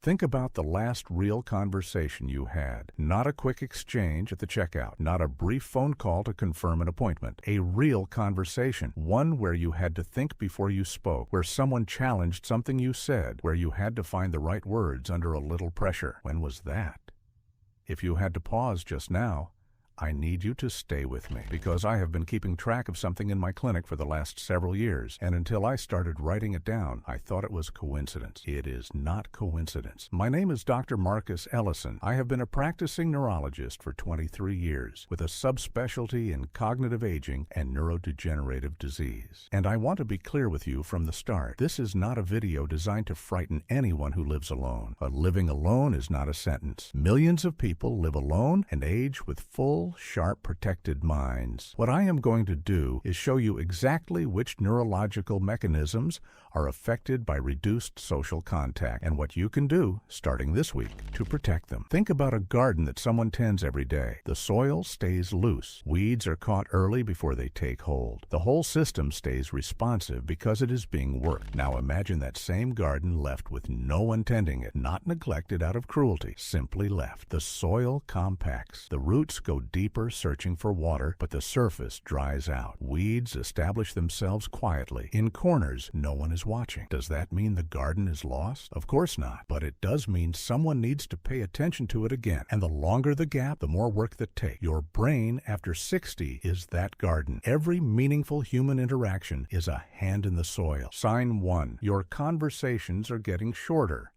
Think about the last real conversation you had. Not a quick exchange at the checkout, not a brief phone call to confirm an appointment. A real conversation, one where you had to think before you spoke, where someone challenged something you said, where you had to find the right words under a little pressure. When was that? If you had to pause just now, I need you to stay with me, because I have been keeping track of something in my clinic for the last several years, and until I started writing it down, I thought it was coincidence. It is not coincidence. My name is Dr. Marcus Ellison. I have been a practicing neurologist for 23 years, with a subspecialty in cognitive aging and neurodegenerative disease. And I want to be clear with you from the start. This is not a video designed to frighten anyone who lives alone. But living alone is not a sentence. Millions of people live alone and age with full, sharp, protected minds. What I am going to do is show you exactly which neurological mechanisms are affected by reduced social contact and what you can do, starting this week, to protect them. Think about a garden that someone tends every day. The soil stays loose. Weeds are caught early before they take hold. The whole system stays responsive because it is being worked. Now imagine that same garden left with no one tending it, not neglected out of cruelty, simply left. The soil compacts. The roots go deeper searching for water, but the surface dries out. Weeds establish themselves quietly. In corners, no one is watching. Does that mean the garden is lost? Of course not. But it does mean someone needs to pay attention to it again. And the longer the gap, the more work that takes. Your brain, after 60, is that garden. Every meaningful human interaction is a hand in the soil. Sign 1. Your conversations are getting shorter.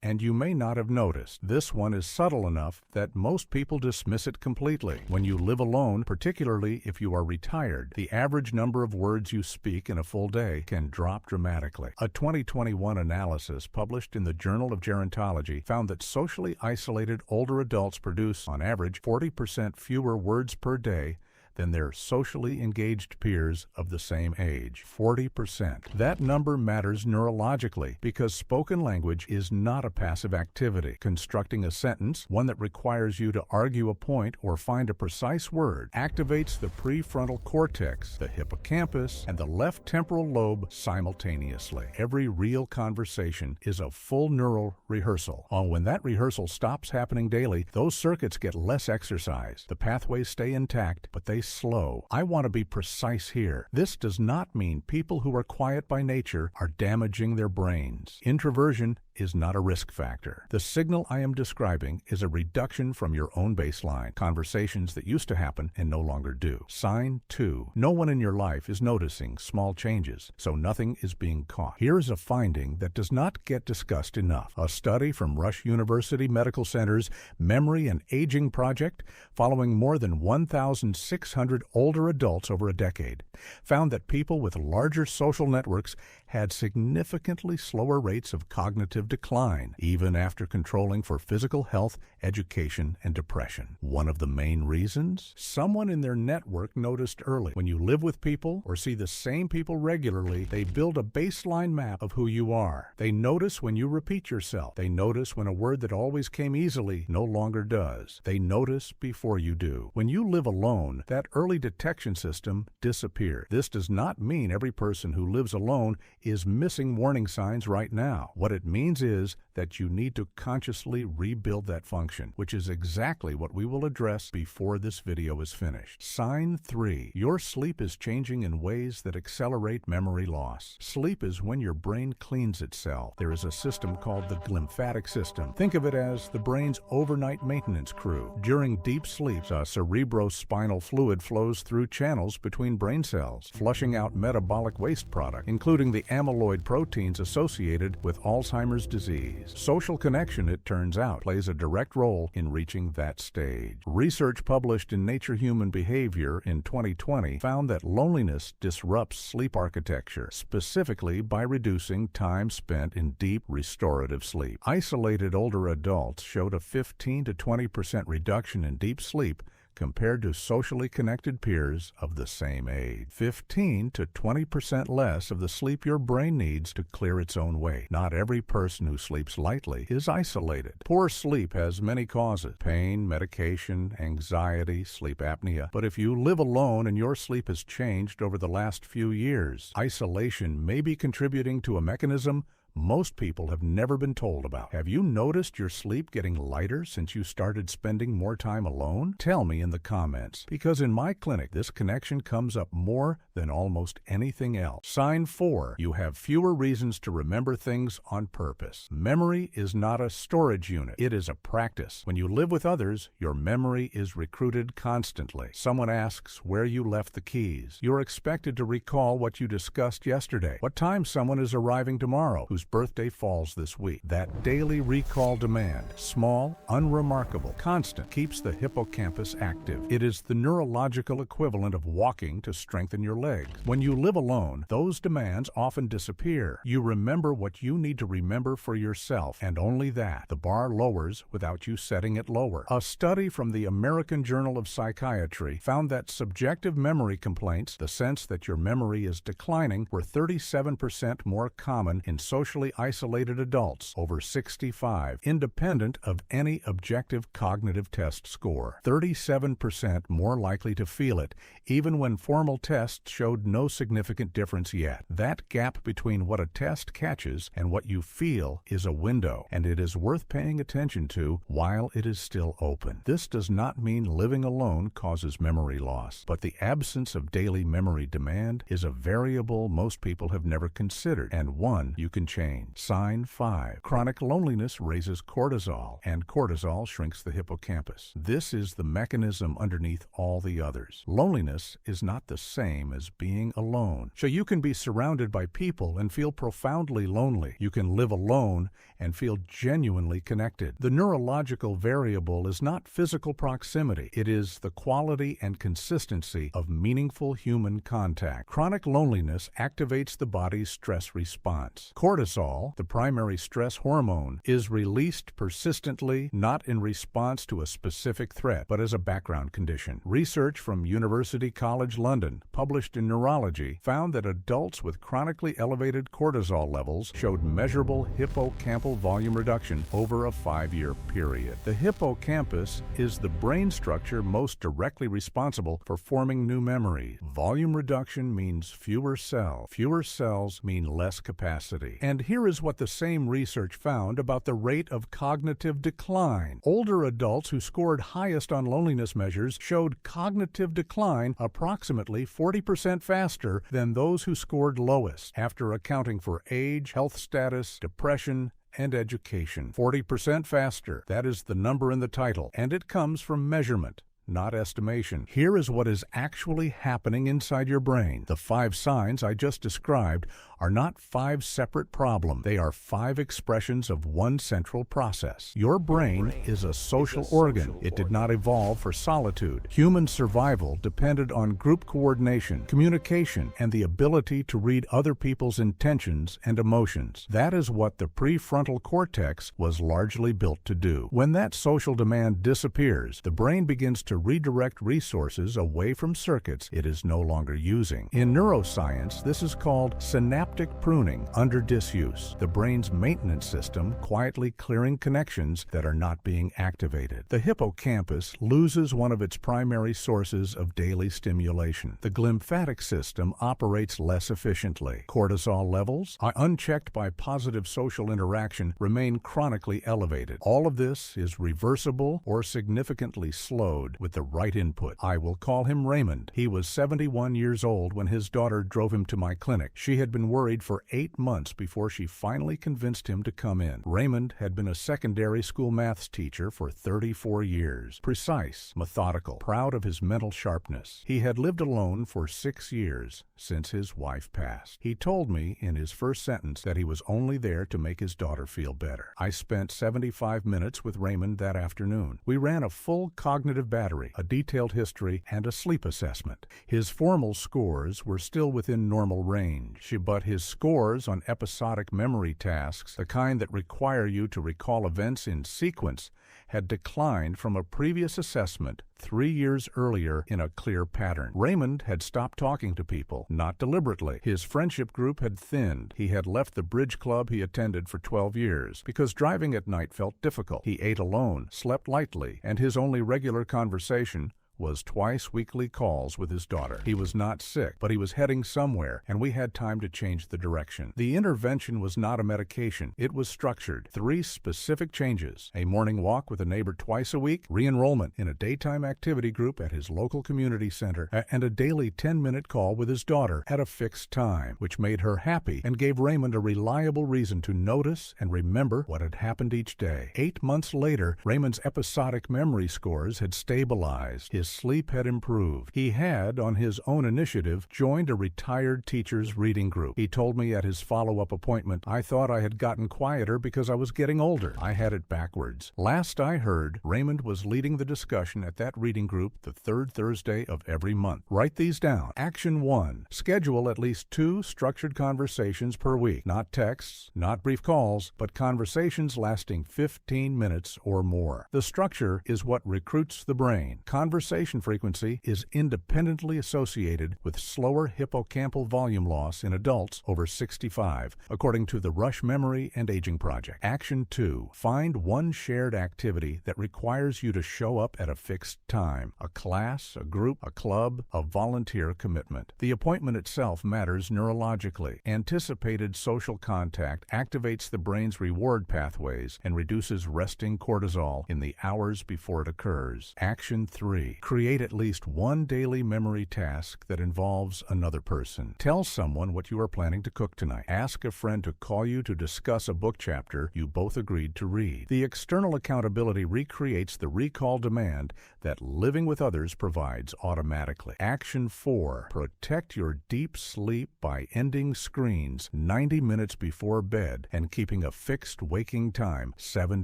And you may not have noticed. This one is subtle enough that most people dismiss it completely. When you live alone, particularly if you are retired, the average number of words you speak in a full day can drop dramatically. A 2021 analysis published in the Journal of Gerontology found that socially isolated older adults produce, on average, 40% fewer words per day than their socially engaged peers of the same age. 40%. That number matters neurologically because spoken language is not a passive activity. Constructing a sentence, one that requires you to argue a point or find a precise word, activates the prefrontal cortex, the hippocampus, and the left temporal lobe simultaneously. Every real conversation is a full neural rehearsal. When that rehearsal stops happening daily, those circuits get less exercise. The pathways stay intact, but they slow. I want to be precise here. This does not mean people who are quiet by nature are damaging their brains. Introversion is not a risk factor. The signal I am describing is a reduction from your own baseline, conversations that used to happen and no longer do. Sign 2. No one in your life is noticing small changes, so nothing is being caught. Here is a finding that does not get discussed enough. A study from Rush University Medical Center's Memory and Aging Project, following more than 1,600 older adults over a decade, found that people with larger social networks had significantly slower rates of cognitive decline, even after controlling for physical health, education, and depression. One of the main reasons? Someone in their network noticed early. When you live with people or see the same people regularly, they build a baseline map of who you are. They notice when you repeat yourself. They notice when a word that always came easily no longer does. They notice before you do. When you live alone, that early detection system disappears. This does not mean every person who lives alone is missing warning signs right now. What it means is that you need to consciously rebuild that function, which is exactly what we will address before this video is finished. Sign 3. Your sleep is changing in ways that accelerate memory loss. Sleep is when your brain cleans itself. There is a system called the glymphatic system. Think of it as the brain's overnight maintenance crew. During deep sleep, cerebrospinal fluid flows through channels between brain cells, flushing out metabolic waste product, including the amyloid proteins associated with Alzheimer's disease. Social connection, it turns out, plays a direct role in reaching that stage. Research published in Nature Human Behavior in 2020 found that loneliness disrupts sleep architecture, specifically by reducing time spent in deep restorative sleep. Isolated older adults showed a 15 to 20% reduction in deep sleep compared to socially connected peers of the same age. 15 to 20% less of the sleep your brain needs to clear its own weight. Not every person who sleeps lightly is isolated. Poor sleep has many causes: pain, medication, anxiety, sleep apnea. But if you live alone and your sleep has changed over the last few years, isolation may be contributing to a mechanism most people have never been told about. Have you noticed your sleep getting lighter since you started spending more time alone? Tell me in the comments, because in my clinic, this connection comes up more than almost anything else. Sign 4. You have fewer reasons to remember things on purpose. Memory is not a storage unit. It is a practice. When you live with others, your memory is recruited constantly. Someone asks where you left the keys. You're expected to recall what you discussed yesterday, what time someone is arriving tomorrow, whose birthday falls this week. That daily recall demand, small, unremarkable, constant, keeps the hippocampus active. It is the neurological equivalent of walking to strengthen your legs. When you live alone, those demands often disappear. You remember what you need to remember for yourself, and only that. The bar lowers without you setting it lower. A study from the American Journal of Psychiatry found that subjective memory complaints, the sense that your memory is declining, were 37% more common in socially isolated adults over 65, independent of any objective cognitive test score. 37% more likely to feel it, even when formal tests showed no significant difference yet. That gap between what a test catches and what you feel is a window, and it is worth paying attention to while it is still open. This does not mean living alone causes memory loss, but the absence of daily memory demand is a variable most people have never considered, and one you can change. Sign 5. Chronic loneliness raises cortisol, and cortisol shrinks the hippocampus. This is the mechanism underneath all the others. Loneliness is not the same as being alone. So you can be surrounded by people and feel profoundly lonely. You can live alone and feel genuinely connected. The neurological variable is not physical proximity. It is the quality and consistency of meaningful human contact. Chronic loneliness activates the body's stress response. Cortisol, the primary stress hormone, is released persistently, not in response to a specific threat, but as a background condition. Research from University College London, published in Neurology, found that adults with chronically elevated cortisol levels showed measurable hippocampal volume reduction over a 5-year period. The hippocampus is the brain structure most directly responsible for forming new memories. Volume reduction means fewer cells. Fewer cells mean less capacity. And here is what the same research found about the rate of cognitive decline. Older adults who scored highest on loneliness measures showed cognitive decline approximately 40% faster than those who scored lowest, after accounting for age, health status, depression, and education. 40% faster. That is the number in the title, and it comes from measurement, not estimation. Here is what is actually happening inside your brain. The 5 signs I just described are not 5 separate problems. They are 5 expressions of one central process. Your brain is a social organ. It did not evolve for solitude. Human survival depended on group coordination, communication, and the ability to read other people's intentions and emotions. That is what the prefrontal cortex was largely built to do. When that social demand disappears, the brain begins to redirect resources away from circuits it is no longer using. In neuroscience, this is called synaptic pruning under disuse, the brain's maintenance system quietly clearing connections that are not being activated. The hippocampus loses one of its primary sources of daily stimulation. The glymphatic system operates less efficiently. Cortisol levels, unchecked by positive social interaction, remain chronically elevated. All of this is reversible or significantly slowed with the right input. I will call him Raymond. He was 71 years old when his daughter drove him to my clinic. She had been worried for 8 months before she finally convinced him to come in. Raymond had been a secondary school maths teacher for 34 years. Precise, methodical, proud of his mental sharpness. He had lived alone for 6 years since his wife passed. He told me in his first sentence that he was only there to make his daughter feel better. I spent 75 minutes with Raymond that afternoon. We ran a full cognitive battery, a detailed history, and a sleep assessment. His formal scores were still within normal range, but his scores on episodic memory tasks, the kind that require you to recall events in sequence, had declined from a previous assessment 3 years earlier in a clear pattern. Raymond had stopped talking to people, not deliberately. His friendship group had thinned. He had left the bridge club he attended for 12 years because driving at night felt difficult. He ate alone, slept lightly, and his only regular conversation was twice weekly calls with his daughter. He was not sick, but he was heading somewhere, and we had time to change the direction. The intervention was not a medication. It was structured. 3 specific changes: a morning walk with a neighbor twice a week, re-enrollment in a daytime activity group at his local community center, and a daily 10-minute call with his daughter at a fixed time, which made her happy and gave Raymond a reliable reason to notice and remember what had happened each day. 8 months later, Raymond's episodic memory scores had stabilized. His sleep had improved. He had, on his own initiative, joined a retired teacher's reading group. He told me at his follow-up appointment, "I thought I had gotten quieter because I was getting older. I had it backwards." Last I heard, Raymond was leading the discussion at that reading group the 3rd Thursday of every month. Write these down. Action 1. Schedule at least 2 structured conversations per week. Not texts, not brief calls, but conversations lasting 15 minutes or more. The structure is what recruits the brain. Conversation frequency is independently associated with slower hippocampal volume loss in adults over 65, according to the Rush Memory and Aging Project. Action 2. Find one shared activity that requires you to show up at a fixed time. A class, a group, a club, a volunteer commitment. The appointment itself matters neurologically. Anticipated social contact activates the brain's reward pathways and reduces resting cortisol in the hours before it occurs. Action 3. Create at least one daily memory task that involves another person. Tell someone what you are planning to cook tonight. Ask a friend to call you to discuss a book chapter you both agreed to read. The external accountability recreates the recall demand that living with others provides automatically. Action 4. Protect your deep sleep by ending screens 90 minutes before bed and keeping a fixed waking time 7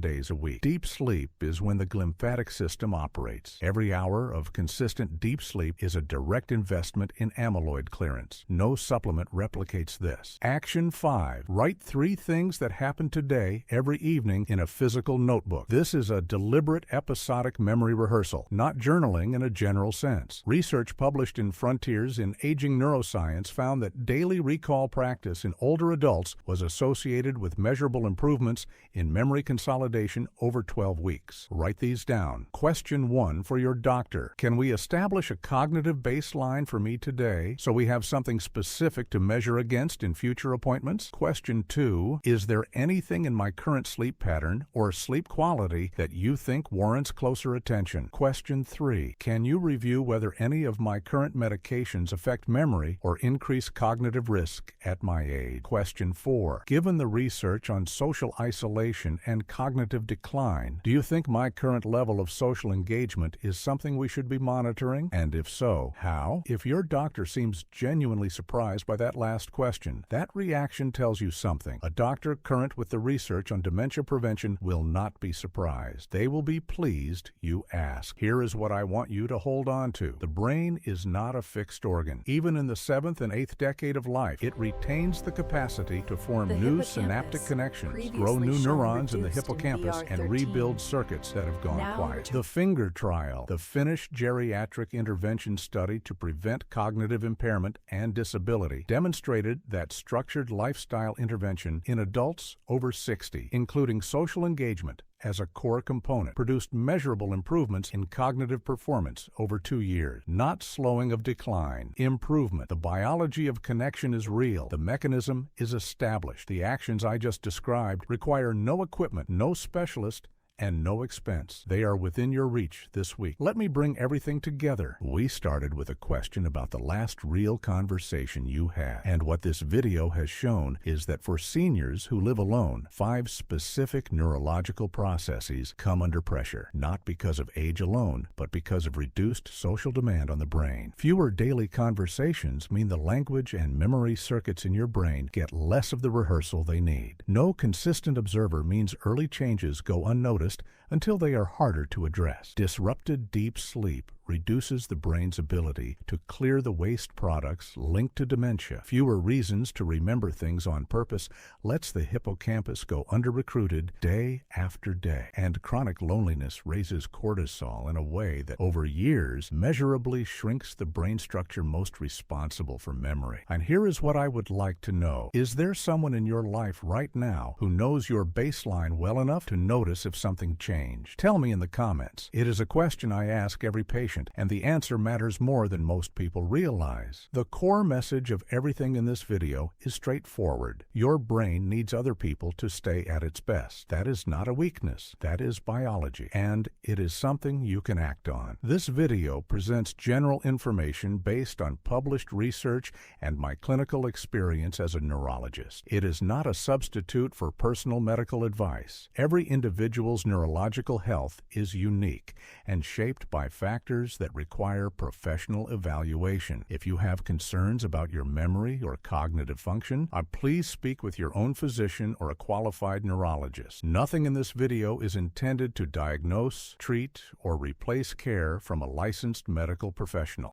days a week. Deep sleep is when the glymphatic system operates. Every hour of consistent deep sleep is a direct investment in amyloid clearance. No supplement replicates this. Action 5. Write 3 things that happened today every evening in a physical notebook. This is a deliberate episodic memory rehearsal, not journaling in a general sense. Research published in Frontiers in Aging Neuroscience found that daily recall practice in older adults was associated with measurable improvements in memory consolidation over 12 weeks. Write these down. Question 1 for your doctor. Can we establish a cognitive baseline for me today so we have something specific to measure against in future appointments? Question 2. Is there anything in my current sleep pattern or sleep quality that you think warrants closer attention? Question 3. Can you review whether any of my current medications affect memory or increase cognitive risk at my age? Question 4. Given the research on social isolation and cognitive decline, do you think my current level of social engagement is something we should be monitoring? And if so, how? If your doctor seems genuinely surprised by that last question, that reaction tells you something. A doctor current with the research on dementia prevention will not be surprised. They will be pleased you asked. Here is what I want you to hold on to. The brain is not a fixed organ. Even in the 7th and 8th decade of life, it retains the capacity to form new synaptic connections, grow new neurons in the hippocampus, and rebuild circuits that have gone quiet. The Finger Trial, the Finnish geriatric intervention study to prevent cognitive impairment and disability, demonstrated that structured lifestyle intervention in adults over 60, including social engagement, as a core component, produced measurable improvements in cognitive performance over 2 years. Not slowing of decline, improvement. The biology of connection is real. The mechanism is established. The actions I just described require no equipment, no specialist, and no expense. They are within your reach this week. Let me bring everything together. We started with a question about the last real conversation you had. And what this video has shown is that for seniors who live alone, 5 specific neurological processes come under pressure, not because of age alone, but because of reduced social demand on the brain. Fewer daily conversations mean the language and memory circuits in your brain get less of the rehearsal they need. No consistent observer means early changes go unnoticed until they are harder to address. Disrupted deep sleep reduces the brain's ability to clear the waste products linked to dementia. Fewer reasons to remember things on purpose lets the hippocampus go under-recruited day after day. And chronic loneliness raises cortisol in a way that over years measurably shrinks the brain structure most responsible for memory. And here is what I would like to know. Is there someone in your life right now who knows your baseline well enough to notice if something changed? Tell me in the comments. It is a question I ask every patient patient, and the answer matters more than most people realize. The core message of everything in this video is straightforward. Your brain needs other people to stay at its best. That is not a weakness. That is biology, and it is something you can act on. This video presents general information based on published research and my clinical experience as a neurologist. It is not a substitute for personal medical advice. Every individual's neurological health is unique and shaped by factors that require professional evaluation. If you have concerns about your memory or cognitive function, please speak with your own physician or a qualified neurologist. Nothing in this video is intended to diagnose, treat, or replace care from a licensed medical professional.